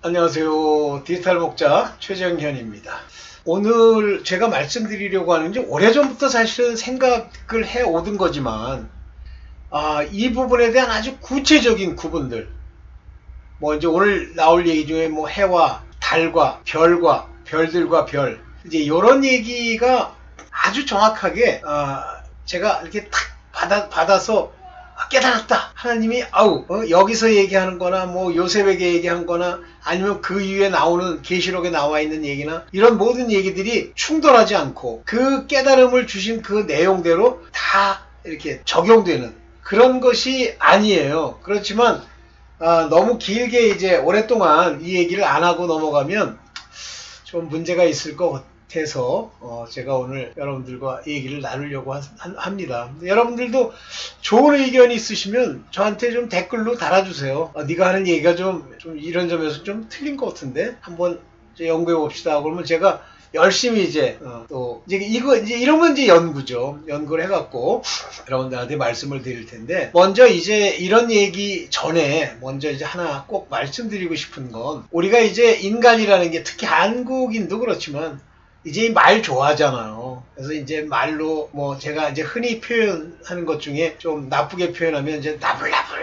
안녕하세요. 디지털 목자 최정현입니다. 오늘 제가 말씀드리려고 하는 게 오래전부터 사실은 생각을 해오던 거지만 이 부분에 대한 아주 구체적인 구분들, 이제 오늘 나올 얘기 중에 해와 달과 별과 별들과 별, 이제 이런 얘기가 아주 정확하게 제가 이렇게 탁 받아서 깨달았다. 하나님이 여기서 얘기하는 거나 요셉에게 얘기한 거나 아니면 그 이후에 나오는 계시록에 나와 있는 얘기나 이런 모든 얘기들이 충돌하지 않고 그 깨달음을 주신 그 내용대로 다 이렇게 적용되는 그런 것이 아니에요. 그렇지만 너무 길게 이제 오랫동안 이 얘기를 안 하고 넘어가면 좀 문제가 있을 것 같아서 제가 오늘 여러분들과 얘기를 나누려고 합니다. 여러분들도 좋은 의견이 있으시면 저한테 좀 댓글로 달아주세요. 네가 하는 얘기가 좀 이런 점에서 좀 틀린 것 같은데 한번 이제 연구해 봅시다. 그러면 제가 열심히 또 이러면 이제 연구죠. 연구를 해갖고 여러분들한테 말씀을 드릴 텐데, 먼저 이제 이런 얘기 전에 먼저 이제 하나 꼭 말씀드리고 싶은 건, 우리가 이제 인간이라는 게 특히 한국인도 그렇지만 이제 말 좋아하잖아요. 그래서 이제 말로 제가 이제 흔히 표현하는 것 중에 좀 나쁘게 표현하면 이제 나불나불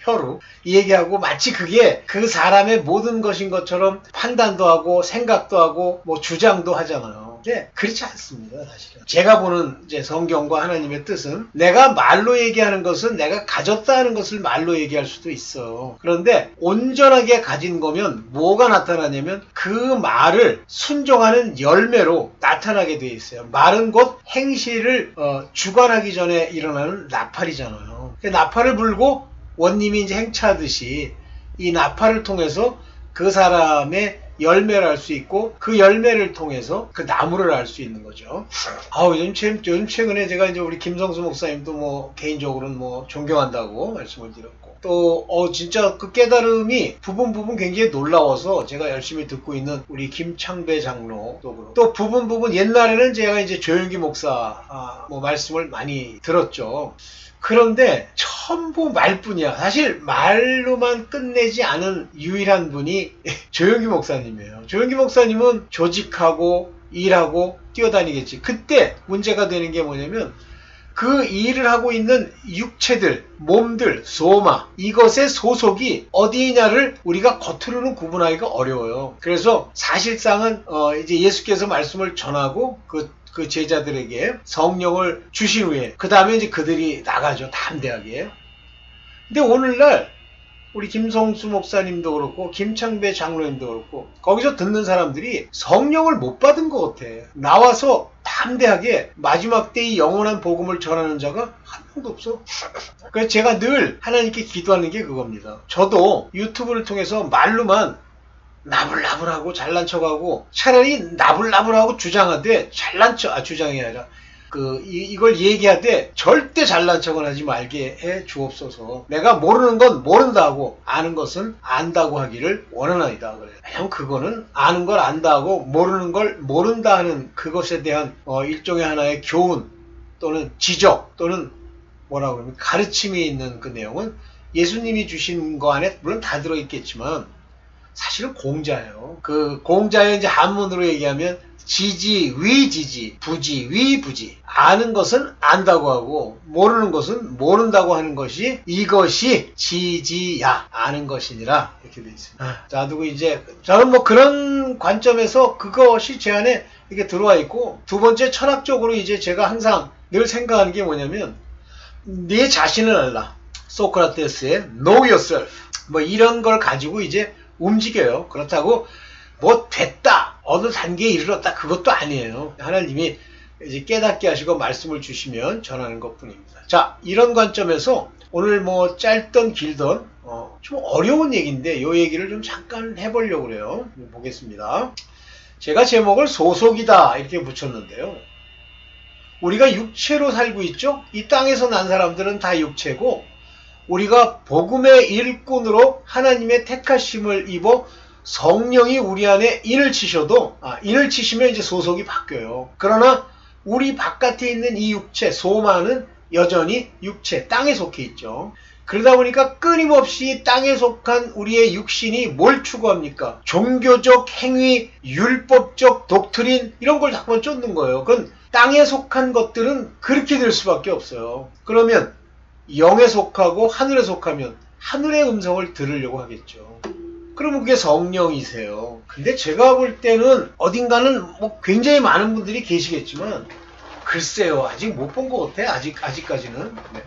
혀로 이 얘기하고 마치 그게 그 사람의 모든 것인 것처럼 판단도 하고 생각도 하고 주장도 하잖아요. 근데 그렇지 않습니다. 사실은 제가 보는 이제 성경과 하나님의 뜻은, 내가 말로 얘기하는 것은 내가 가졌다 하는 것을 말로 얘기할 수도 있어. 그런데 온전하게 가진 거면 뭐가 나타나냐면 그 말을 순종하는 열매로 나타나게 돼 있어요. 말은 곧 행실을 주관하기 전에 일어나는 나팔이잖아요. 나팔을 불고 원님이 이제 행차하듯이 이 나팔을 통해서 그 사람의 열매를 알 수 있고, 그 열매를 통해서 그 나무를 알 수 있는 거죠. 요즘 최근에 제가 이제 우리 김성수 목사님도 개인적으로는 존경한다고 말씀을 드렸고, 또 진짜 그 깨달음이 부분 굉장히 놀라워서 제가 열심히 듣고 있는 우리 김창배 장로도 그렇고, 또 부분 옛날에는 제가 이제 조영기 목사 말씀을 많이 들었죠. 그런데 전부 말뿐이야. 사실 말로만 끝내지 않은 유일한 분이 조영기 목사님이에요. 조영기 목사님은 조직하고 일하고 뛰어다니겠지. 그때 문제가 되는 게 뭐냐면, 그 일을 하고 있는 육체들, 몸들, 소마, 이것의 소속이 어디냐를 우리가 겉으로는 구분하기가 어려워요. 그래서 사실상은 이제 예수께서 말씀을 전하고 그 제자들에게 성령을 주신 후에 그 다음에 이제 그들이 나가죠. 담대하게. 근데 오늘날 우리 김성수 목사님도 그렇고 김창배 장로님도 그렇고 거기서 듣는 사람들이 성령을 못 받은 것 같아. 나와서 담대하게 마지막 때의 영원한 복음을 전하는 자가 한 명도 없어. 그래서 제가 늘 하나님께 기도하는 게 그겁니다. 저도 유튜브를 통해서 말로만 나불나불하고 잘난 척하고, 차라리 나불나불하고 주장하되 주장이 아니라 이걸 얘기하되 절대 잘난 척은 하지 말게 해 주옵소서. 내가 모르는 건 모른다 하고 아는 것은 안다고 하기를 원하나이다. 그래. 왜냐면 그거는 아는 걸 안다 하고 모르는 걸 모른다 하는 그것에 대한 일종의 하나의 교훈 또는 지적 또는 가르침이 있는 그 내용은 예수님이 주신 거 안에 물론 다 들어있겠지만 사실은 공자예요. 그 공자의 이제 한문으로 얘기하면 지지, 위지지, 부지, 위부지. 아는 것은 안다고 하고 모르는 것은 모른다고 하는 것이 이것이 지지야. 아는 것이니라. 이렇게 되어 있습니다. 자, 그리고 이제 저는 그런 관점에서 그것이 제 안에 이렇게 들어와 있고, 두 번째 철학적으로 이제 제가 항상 늘 생각하는 게 뭐냐면, 네 자신을 알라. 소크라테스의 Know Yourself. 이런 걸 가지고 이제 움직여요. 그렇다고 됐다, 어느 단계에 이르렀다, 그것도 아니에요. 하나님이 이제 깨닫게 하시고 말씀을 주시면 전하는 것 뿐입니다. 자, 이런 관점에서 오늘 짧던 길던 좀 어려운 얘기인데 이 얘기를 좀 잠깐 해보려고 그래요. 보겠습니다. 제가 제목을 소속이다 이렇게 붙였는데요. 우리가 육체로 살고 있죠. 이 땅에서 난 사람들은 다 육체고, 우리가 복음의 일꾼으로 하나님의 택하심을 입어 성령이 우리 안에 인을 치셔도 인을 치시면 이제 소속이 바뀌어요. 그러나 우리 바깥에 있는 이 육체, 소마는 여전히 육체, 땅에 속해 있죠. 그러다 보니까 끊임없이 땅에 속한 우리의 육신이 뭘 추구합니까? 종교적 행위, 율법적 독트린 이런 걸 자꾸 쫓는 거예요. 그건 땅에 속한 것들은 그렇게 될 수밖에 없어요. 그러면 영에 속하고 하늘에 속하면 하늘의 음성을 들으려고 하겠죠. 그러면 그게 성령이세요. 근데 제가 볼 때는 어딘가는 뭐 굉장히 많은 분들이 계시겠지만 글쎄요, 아직 못 본 것 같아. 아직까지는. 네.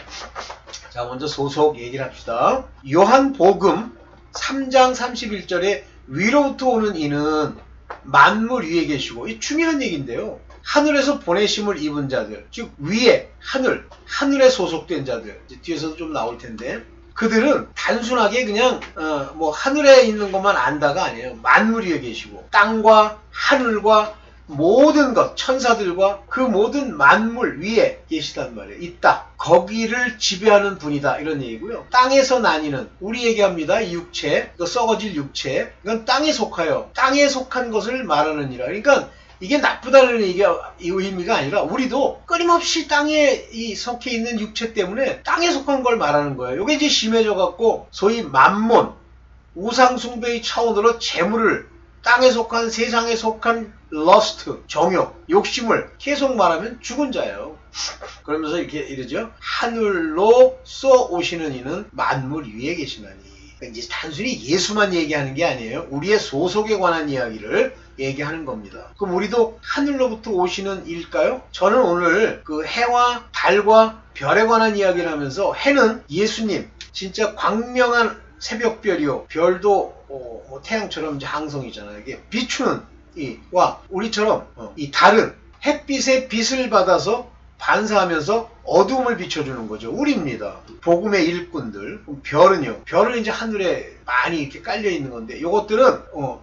자, 먼저 소속 얘기를 합시다. 요한복음 3장 31절에 위로부터 오는 이는 만물 위에 계시고, 이 중요한 얘기인데요. 하늘에서 보내심을 입은 자들, 즉 위에 하늘에 소속된 자들, 이제 뒤에서도 좀 나올 텐데, 그들은 단순하게 그냥 뭐 하늘에 있는 것만 안다가 아니에요. 만물 위에 계시고 땅과 하늘과 모든 것, 천사들과 그 모든 만물 위에 계시단 말이에요. 있다. 거기를 지배하는 분이다. 이런 얘기고요. 땅에서 나뉘는, 우리 얘기합니다. 이 육체, 그 썩어질 육체, 이건 땅에 속하여 땅에 속한 것을 말하느니라. 그러니까 이게 나쁘다는 의미가 아니라 우리도 끊임없이 땅에 속해 있는 육체 때문에 땅에 속한 걸 말하는 거예요. 이게 이제 심해져 갖고 소위 만몬, 우상숭배의 차원으로 재물을, 땅에 속한, 세상에 속한 러스트, 정욕, 욕심을 계속 말하면 죽은 자예요. 그러면서 이렇게 이러죠. 하늘로 쏘오시는 이는 만물 위에 계시나니. 그러니까 이제 단순히 예수만 얘기하는 게 아니에요. 우리의 소속에 관한 이야기를 얘기하는 겁니다. 그럼 우리도 하늘로부터 오시는 일까요? 저는 오늘 그 해와 달과 별에 관한 이야기를 하면서, 해는 예수님, 진짜 광명한 새벽별이요. 별도 뭐 태양처럼 이제 항성이잖아요. 이게 비추는 이와 우리처럼 이 달은 햇빛의 빛을 받아서 반사하면서 어둠을 비춰주는 거죠. 우리입니다. 복음의 일꾼들. 별은요. 별은 이제 하늘에 많이 이렇게 깔려 있는 건데, 요것들은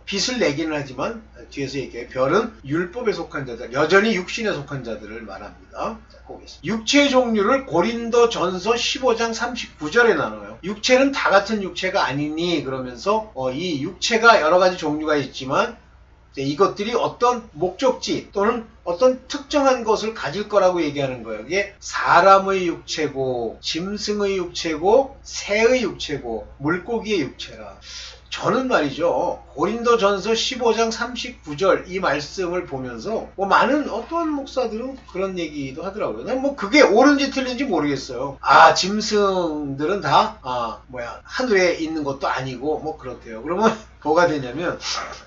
빛을 내기는 하지만 뒤에서 얘기해요. 별은 율법에 속한 자들, 여전히 육신에 속한 자들을 말합니다. 자, 보겠습니다. 육체의 종류를 고린도전서 15장 39절에 나눠요. 육체는 다 같은 육체가 아니니, 그러면서 이 육체가 여러 가지 종류가 있지만 이것들이 어떤 목적지 또는 어떤 특정한 것을 가질 거라고 얘기하는 거예요. 이게 사람의 육체고, 짐승의 육체고, 새의 육체고, 물고기의 육체라. 저는 말이죠, 고린도전서 15장 39절 이 말씀을 보면서 많은 어떤 목사들은 그런 얘기도 하더라고요. 난 뭐 그게 옳은지 틀린지 모르겠어요. 짐승들은 다 하늘에 있는 것도 아니고 뭐 그렇대요. 그러면 뭐가 되냐면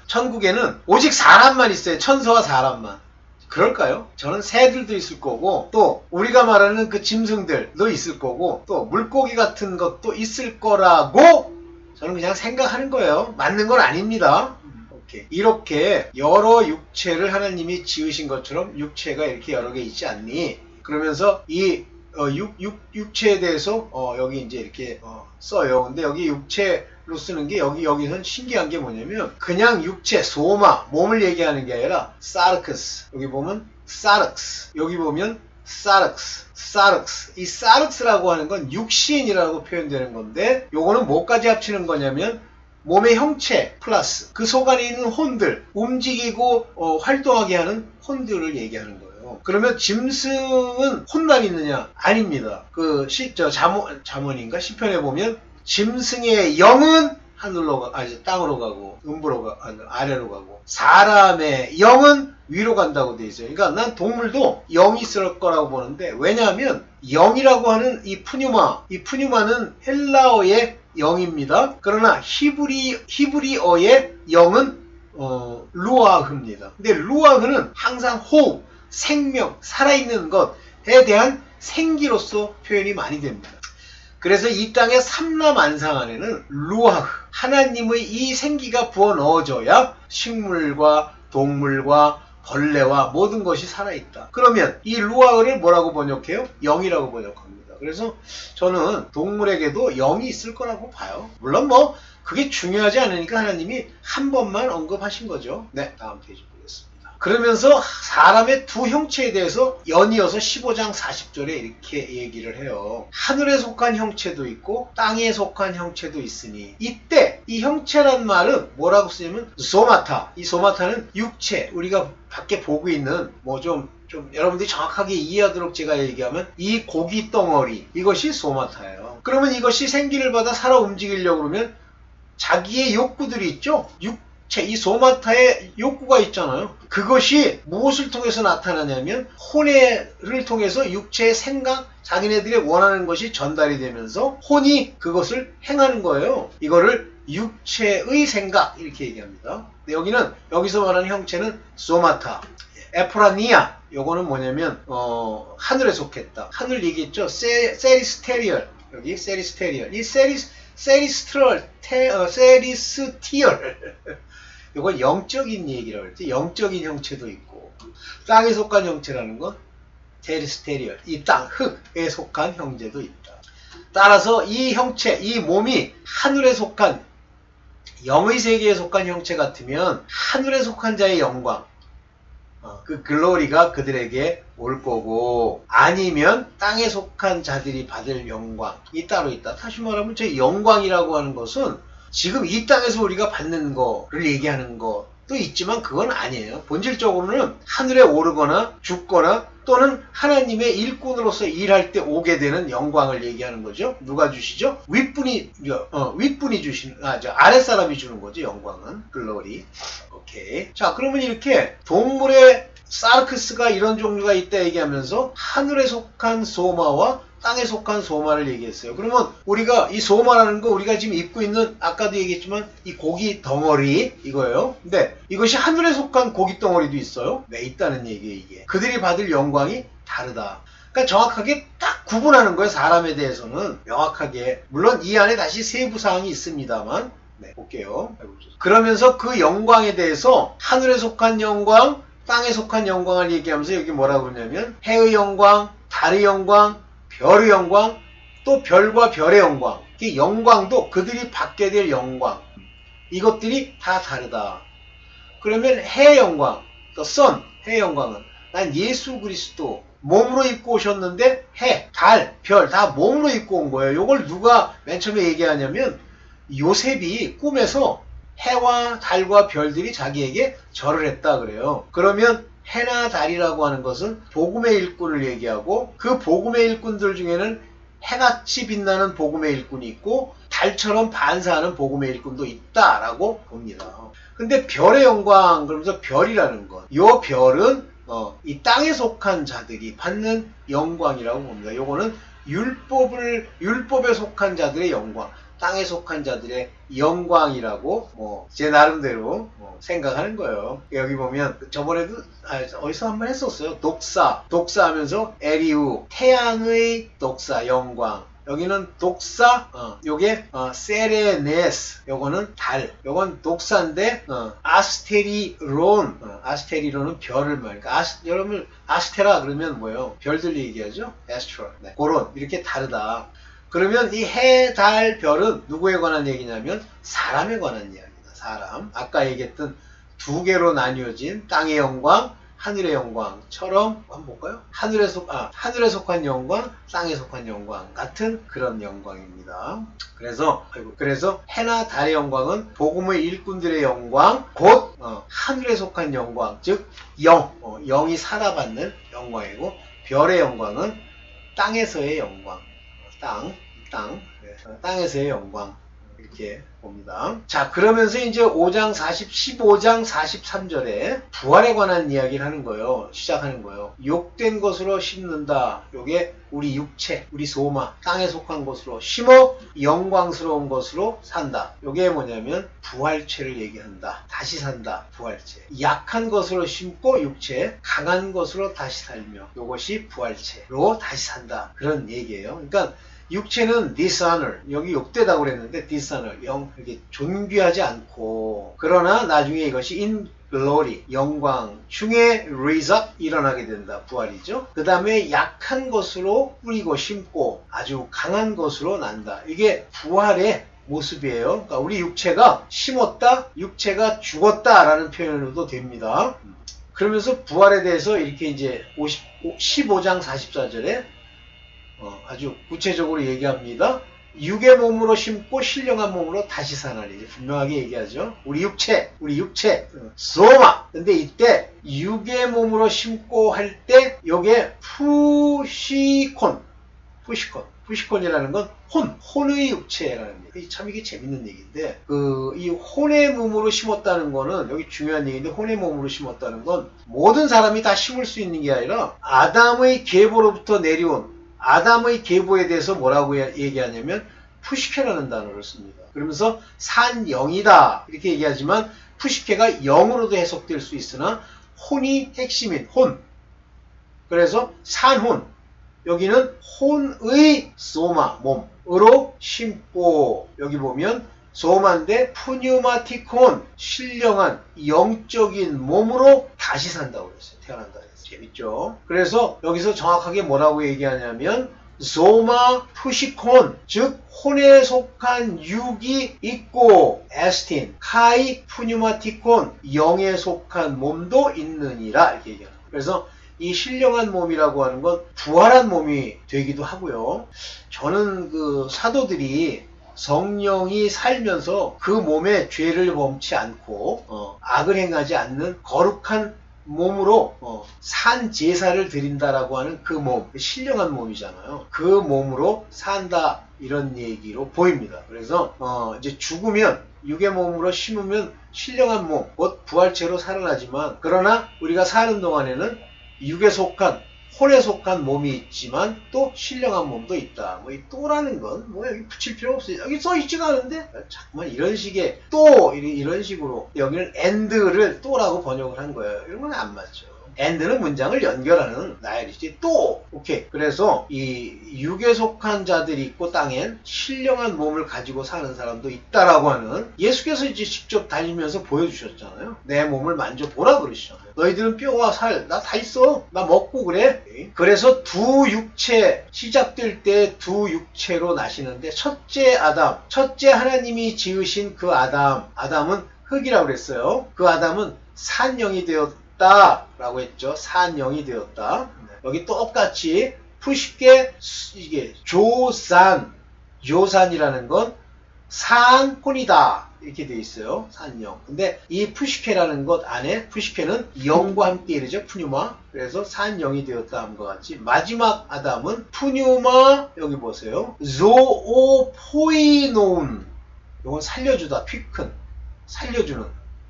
천국에는 오직 사람만 있어요. 천사와 사람만. 그럴까요? 저는 새들도 있을 거고, 또 우리가 말하는 그 짐승들도 있을 거고, 또 물고기 같은 것도 있을 거라고 저는 그냥 생각하는 거예요. 맞는 건 아닙니다. 이렇게 여러 육체를 하나님이 지으신 것처럼 육체가 이렇게 여러 개 있지 않니? 그러면서 이 육체에 대해서 여기 이제 이렇게 써요. 근데 여기 육체로 쓰는 게 여기선 신기한 게 뭐냐면, 그냥 육체, 소마, 몸을 얘기하는 게 아니라 사르크스. 여기 보면 사르크스. 여기 보면 사르크스. 이 사르크스라고 하는 건 육신이라고 표현되는 건데, 요거는 뭐까지 합치는 거냐면 몸의 형체 플러스 그 속 안에 있는 혼들, 움직이고 활동하게 하는 혼들을 얘기하는 거예요. 그러면 짐승은 혼만 있느냐? 아닙니다. 잠언인가? 시편에 보면 짐승의 영은 땅으로 가고, 아래로 가고, 사람의 영은 위로 간다고 돼 있어요. 그러니까 난 동물도 영이 있을 거라고 보는데, 왜냐하면 영이라고 하는 이 푸뉴마는 헬라어의 영입니다. 그러나 히브리어의 영은 루아흐입니다. 근데 루아흐는 항상 호흡, 생명, 살아있는 것에 대한 생기로서 표현이 많이 됩니다. 그래서 이 땅의 삼라만상 안에는 루아흐, 하나님의 이 생기가 부어 넣어져야 식물과 동물과 벌레와 모든 것이 살아있다. 그러면 이 루아흐를 뭐라고 번역해요? 영이라고 번역합니다. 그래서 저는 동물에게도 영이 있을 거라고 봐요. 물론 뭐 그게 중요하지 않으니까 하나님이 한 번만 언급하신 거죠. 네, 다음 페이지 보겠습니다. 그러면서 사람의 두 형체에 대해서 연이어서 15장 40절에 이렇게 얘기를 해요. 하늘에 속한 형체도 있고 땅에 속한 형체도 있으니, 이때 이 형체란 말은 뭐라고 쓰냐면 소마타. 이 소마타는 육체, 우리가 밖에 보고 있는 뭐 좀 좀 여러분들이 정확하게 이해하도록 제가 얘기하면 이 고기 덩어리, 이것이 소마타예요. 그러면 이것이 생기를 받아 살아 움직이려고 그러면 자기의 욕구들이 있죠. 이 소마타에 욕구가 있잖아요. 그것이 무엇을 통해서 나타나냐면 혼애를 통해서 육체의 생각, 자기네들이 원하는 것이 전달이 되면서 혼이 그것을 행하는 거예요. 이거를 육체의 생각 이렇게 얘기합니다. 여기는 여기서 말하는 형체는 소마타, 에프라니아. 요거는 뭐냐면 하늘에 속했다. 하늘 얘기했죠. 세리스테리얼. 여기 세리스테리얼. 이 세리스티얼 이건 영적인 얘기라고 했지. 영적인 형체도 있고, 땅에 속한 형체라는 건 테리스테리얼, 이 땅, 흙에 속한 형제도 있다. 따라서 이 형체, 이 몸이 하늘에 속한 영의 세계에 속한 형체 같으면 하늘에 속한 자의 영광, 그 글로리가 그들에게 올 거고, 아니면 땅에 속한 자들이 받을 영광이 따로 있다. 다시 말하면 저 영광이라고 하는 것은 지금 이 땅에서 우리가 받는 거를 얘기하는 것도 있지만 그건 아니에요. 본질적으로는 하늘에 오르거나 죽거나 또는 하나님의 일꾼으로서 일할 때 오게 되는 영광을 얘기하는 거죠. 누가 주시죠? 윗분이 주시는, 아랫사람이 주는 거죠. 영광은. 글로리. 오케이. 자, 그러면 이렇게 동물의 사르크스가 이런 종류가 있다 얘기하면서 하늘에 속한 소마와 땅에 속한 소마를 얘기했어요. 그러면 우리가 이 소마라는 거 우리가 지금 입고 있는, 아까도 얘기했지만 이 고기 덩어리 이거예요. 근데 이것이 하늘에 속한 고기 덩어리도 있어요. 네, 있다는 얘기예요. 이게 그들이 받을 영광이 다르다. 그러니까 정확하게 딱 구분하는 거예요. 사람에 대해서는 명확하게. 물론 이 안에 다시 세부 사항이 있습니다만, 네, 볼게요. 그러면서 그 영광에 대해서 하늘에 속한 영광, 땅에 속한 영광을 얘기하면서 여기 뭐라고 그러냐면 해의 영광, 달의 영광, 별의 영광, 또 별과 별의 영광. 이 영광도 그들이 받게 될 영광, 이것들이 다 다르다. 그러면 해의 영광, 해의 영광은 난 예수 그리스도 몸으로 입고 오셨는데 해, 달, 별 다 몸으로 입고 온 거예요. 이걸 누가 맨 처음에 얘기하냐면 요셉이 꿈에서 해와 달과 별들이 자기에게 절을 했다 그래요. 그러면 해나 달이라고 하는 것은 복음의 일꾼을 얘기하고, 그 복음의 일꾼들 중에는 해같이 빛나는 복음의 일꾼이 있고 달처럼 반사하는 복음의 일꾼도 있다라고 봅니다. 근데 별의 영광, 그러면서 별이라는 것, 이 별은 이 땅에 속한 자들이 받는 영광이라고 봅니다. 요거는 율법에 속한 자들의 영광, 땅에 속한 자들의 영광이라고 제 나름대로 생각하는 거예요. 여기 보면 저번에도 어디서 한번 했었어요. 독사 하면서 에리우, 태양의 독사, 영광. 여기는 독사, 요게 세레네스, 요거는 달, 요건 독사인데 아스테리론은 별을 말하니까 여러분 아스테라 그러면 뭐예요? 별들 얘기하죠? 에스트로. 네, 그런 이렇게 다르다. 그러면 이 해, 달, 별은 누구에 관한 얘기냐면 사람에 관한 이야기다. 사람. 아까 얘기했던 두 개로 나뉘어진 땅의 영광, 하늘의 영광처럼 한번 볼까요? 하늘에 속한 영광, 땅에 속한 영광 같은 그런 영광입니다. 그래서 해나 달의 영광은 복음의 일꾼들의 영광, 곧 하늘에 속한 영광, 즉 영이 살아받는 영광이고, 별의 영광은 땅에서의 영광, 땅에서의 영광, 이렇게 봅니다. 자, 그러면서 이제 15장 43절에 부활에 관한 이야기를 하는 거예요. 시작하는 거예요. 욕된 것으로 심는다. 요게 우리 육체, 우리 소마, 땅에 속한 것으로 심어 영광스러운 것으로 산다. 요게 뭐냐면 부활체를 얘기한다. 다시 산다. 부활체. 약한 것으로 심고 육체, 강한 것으로 다시 살며, 요것이 부활체로 다시 산다. 그런 얘기예요. 그러니까 육체는 dishonor, 여기 욕되다고 그랬는데 dishonor, 이렇게 존귀하지 않고, 그러나 나중에 이것이 in glory, 영광 중에 raise up, 일어나게 된다. 부활이죠. 그 다음에 약한 것으로 뿌리고 심고 아주 강한 것으로 난다. 이게 부활의 모습이에요. 그러니까 우리 육체가 심었다, 육체가 죽었다라는 표현으로도 됩니다. 그러면서 부활에 대해서 이렇게 이제 15장 44절에 아주 구체적으로 얘기합니다. 육의 몸으로 심고 신령한 몸으로 다시 사나니. 이제 분명하게 얘기하죠. 우리 육체, 소마. 근데 이때 육의 몸으로 심고 할 때 요게 푸시콘이라는 건 혼의 육체라는 얘기. 참 이게 재밌는 얘기인데, 이 혼의 몸으로 심었다는 거는, 여기 중요한 얘기인데, 혼의 몸으로 심었다는 건 모든 사람이 다 심을 수 있는 게 아니라, 아담의 계보로부터 내려온, 아담의 계보에 대해서 뭐라고 얘기하냐면, 푸시케라는 단어를 씁니다. 그러면서 산영이다. 이렇게 얘기하지만, 푸시케가 영으로도 해석될 수 있으나, 혼이 핵심인 혼. 그래서 산혼. 여기는 혼의 소마, 몸으로 심고, 여기 보면 소마인데 푸뉴마티콘, 신령한 영적인 몸으로 다시 산다고 그랬어요. 태어난다 그랬어요. 재밌죠? 그래서 여기서 정확하게 뭐라고 얘기하냐면 소마 푸시콘, 즉 혼에 속한 육이 있고 에스틴, 카이 푸뉴마티콘, 영에 속한 몸도 있느니라 이렇게 얘기합니다. 그래서 이 신령한 몸이라고 하는 건 부활한 몸이 되기도 하고요. 저는 그 사도들이 성령이 살면서 그 몸에 죄를 범치 않고 악을 행하지 않는 거룩한 몸으로 산 제사를 드린다라고 하는 그 몸, 신령한 몸이잖아요. 그 몸으로 산다 이런 얘기로 보입니다. 그래서 이제 죽으면 육의 몸으로 심으면 신령한 몸, 곧 부활체로 살아나지만 그러나 우리가 사는 동안에는 육에 속한, 혼에 속한 몸이 있지만 또 신령한 몸도 있다. 뭐 이 또라는 건 뭐 여기 붙일 필요 없어요. 여기 써 있지가 않은데 자꾸만 이런 식의 또 이런 식으로 여기는 and를 또라고 번역을 한 거예요. 이런 건 안 맞죠. and는 문장을 연결하는 나열이지 또 오케이. 그래서 이 육에 속한 자들이 있고 땅엔 신령한 몸을 가지고 사는 사람도 있다라고 하는 예수께서 이제 직접 다니면서 보여주셨잖아요. 내 몸을 만져보라 그러시잖아요. 너희들은 뼈와 살 나 다 있어. 나 먹고 그래. 그래서 두 육체 시작될 때 두 육체로 나시는데 첫째 아담, 첫째 하나님이 지으신 그 아담은 흙이라고 그랬어요. 그 아담은 산영이 되었다 라고 했죠. 산영이 되었다. 여기 똑같이 푸시케 이게 조산이라는 건 산혼이다 이렇게 되어 있어요. 산영. 근데 이 푸시케라는 것 안에 푸시케는 영과 함께 이르죠. 푸뉴마. 그래서 산영이 되었다 함과 같이 마지막 아담은 푸뉴마 여기 보세요. 조오포이노운. 이건 살려주다. 퀴큰. 살려주는.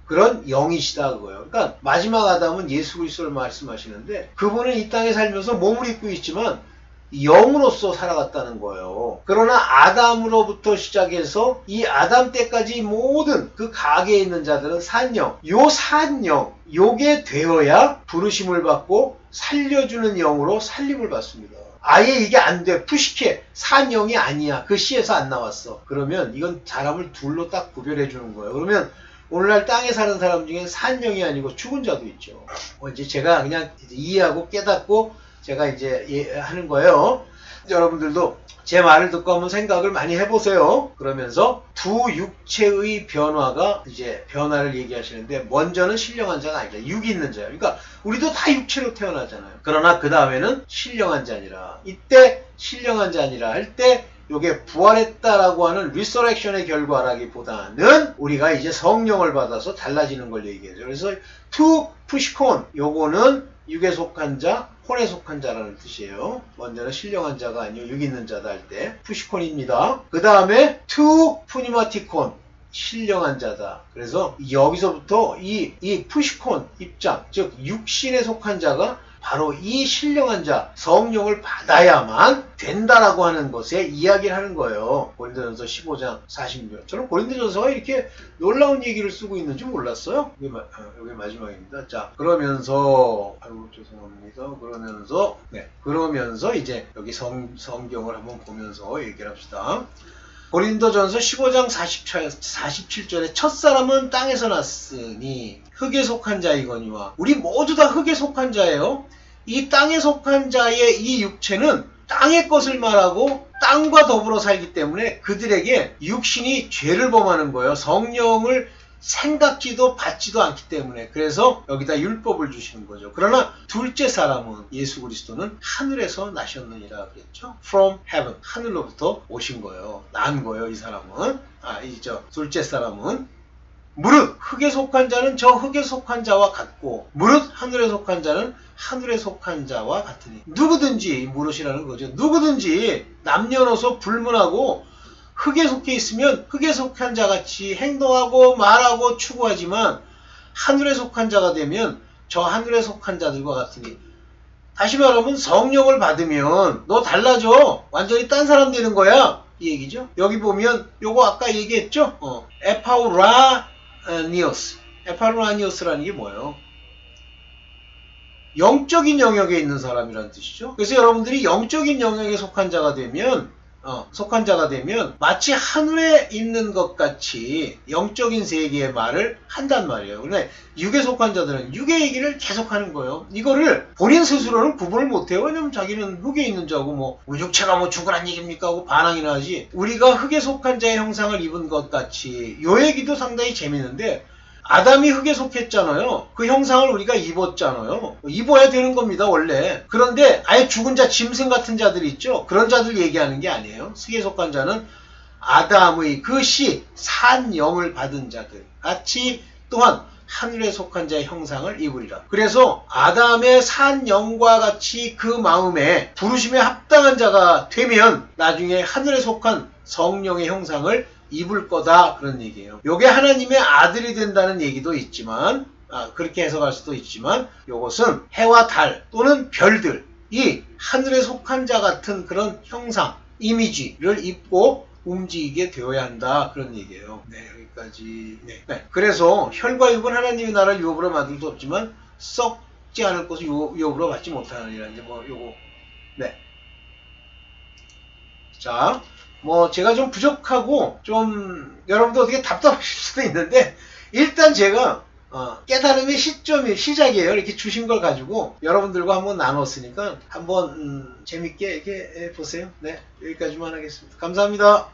그런 영이시다 그거예요. 그러니까 마지막 아담은 예수 그리스도를 말씀하시는데 그분은 이 땅에 살면서 몸을 입고 있지만 영으로서 살아갔다는 거예요. 그러나 아담으로부터 시작해서 이 아담 때까지 모든 그 가계에 있는 자들은 산영, 요 산영, 요게 되어야 부르심을 받고 살려주는 영으로 살림을 받습니다. 아예 이게 안 돼. 푸시케, 산영이 아니야. 그 시에서 안 나왔어. 그러면 이건 사람을 둘로 딱 구별해 주는 거예요. 그러면 오늘날 땅에 사는 사람 중에 산영이 아니고 죽은 자도 있죠. 이제 제가 그냥 이해하고 깨닫고 제가 이제 하는 거예요. 여러분들도 제 말을 듣고 한번 생각을 많이 해보세요. 그러면서 두 육체의 변화가 이제 변화를 얘기하시는데 먼저는 신령한 자가 아니다. 육이 있는 자예요. 그러니까 우리도 다 육체로 태어나잖아요. 그러나 그 다음에는 신령한 자니라. 이때 신령한 자니라 할 때 요게 부활했다라고 하는 리서렉션의 결과라기보다는 우리가 이제 성령을 받아서 달라지는 걸 얘기해요. 그래서 투 푸시콘 요거는 육에 속한 자, 혼에 속한 자라는 뜻이에요. 먼저는 신령한 자가 아니고 육 있는 자다 할 때 푸시콘입니다. 그 다음에 투 푸니마티콘 신령한 자다. 그래서 여기서부터 이 푸시콘 입장, 즉 육신에 속한 자가 바로 이 신령한 자, 성령을 받아야만 된다라고 하는 것에 이야기를 하는 거예요. 고린도전서 15장 46절. 저는 고린도전서가 이렇게 놀라운 얘기를 쓰고 있는 줄 몰랐어요. 여기 마지막입니다. 자, 그러면서 죄송합니다. 그러면서 이제 여기 성경을 한번 보면서 얘기를 합시다. 고린도전서 15장 47절에 첫사람은 땅에서 났으니 흙에 속한 자이거니와 우리 모두 다 흙에 속한 자예요. 이 땅에 속한 자의 이 육체는 땅의 것을 말하고 땅과 더불어 살기 때문에 그들에게 육신이 죄를 범하는 거예요. 성령을 생각지도 받지도 않기 때문에 그래서 여기다 율법을 주시는 거죠. 그러나 둘째 사람은 예수 그리스도는 하늘에서 나셨느니라 그랬죠. From heaven, 하늘로부터 오신 거예요. 난 거예요. 이 사람은. 둘째 사람은 무릇 흙에 속한 자는 저 흙에 속한 자와 같고 무릇 하늘에 속한 자는 하늘에 속한 자와 같으니. 누구든지, 무릇이라는 거죠. 누구든지 남녀노소 불문하고 흙에 속해 있으면 흙에 속한 자같이 행동하고 말하고 추구하지만 하늘에 속한 자가 되면 저 하늘에 속한 자들과 같으니. 다시 말하면 성령을 받으면 너 달라져. 완전히 딴 사람 되는 거야. 이 얘기죠. 여기 보면 요거 아까 얘기했죠. 에파우라니오스. 에파우라니오스라는 게 뭐예요? 영적인 영역에 있는 사람이라는 뜻이죠. 그래서 여러분들이 영적인 영역에 속한 자가 되면 마치 하늘에 있는 것 같이 영적인 세계의 말을 한단 말이에요. 그런데 육에 속한 자들은 육의 얘기를 계속하는 거예요. 이거를 본인 스스로는 구분을 못해요. 왜냐면 자기는 흙에 있는 자고 뭐 육체가 죽으란 얘기입니까 하고 반항이나 하지. 우리가 흙에 속한 자의 형상을 입은 것 같이 요 얘기도 상당히 재밌는데 아담이 흙에 속했잖아요. 그 형상을 우리가 입었잖아요. 입어야 되는 겁니다, 원래. 그런데 아예 죽은 자, 짐승 같은 자들 있죠? 그런 자들 얘기하는 게 아니에요. 흙에 속한 자는 아담의 그 산 영을 받은 자들 같이 또한 하늘에 속한 자의 형상을 입으리라. 그래서 아담의 산 영과 같이 그 마음에 부르심에 합당한 자가 되면 나중에 하늘에 속한 성령의 형상을 입을 거다, 그런 얘기예요. 요게 하나님의 아들이 된다는 얘기도 있지만 그렇게 해석할 수도 있지만 요것은 해와 달 또는 별들이 하늘에 속한 자 같은 그런 형상, 이미지를 입고 움직이게 되어야 한다, 그런 얘기예요. 네, 여기까지. 네. 그래서 혈과 육은 하나님의 나라를 유업으로 만들 수 없지만 썩지 않을 것을 유업으로 받지 못하느니라. 이제 요거. 네. 자, 제가 좀 부족하고 좀 여러분도 어떻게 답답하실 수도 있는데 일단 제가 깨달음의 시작이에요. 이렇게 주신 걸 가지고 여러분들과 한번 나눴으니까 한번 재밌게 이렇게 보세요. 네, 여기까지만 하겠습니다. 감사합니다.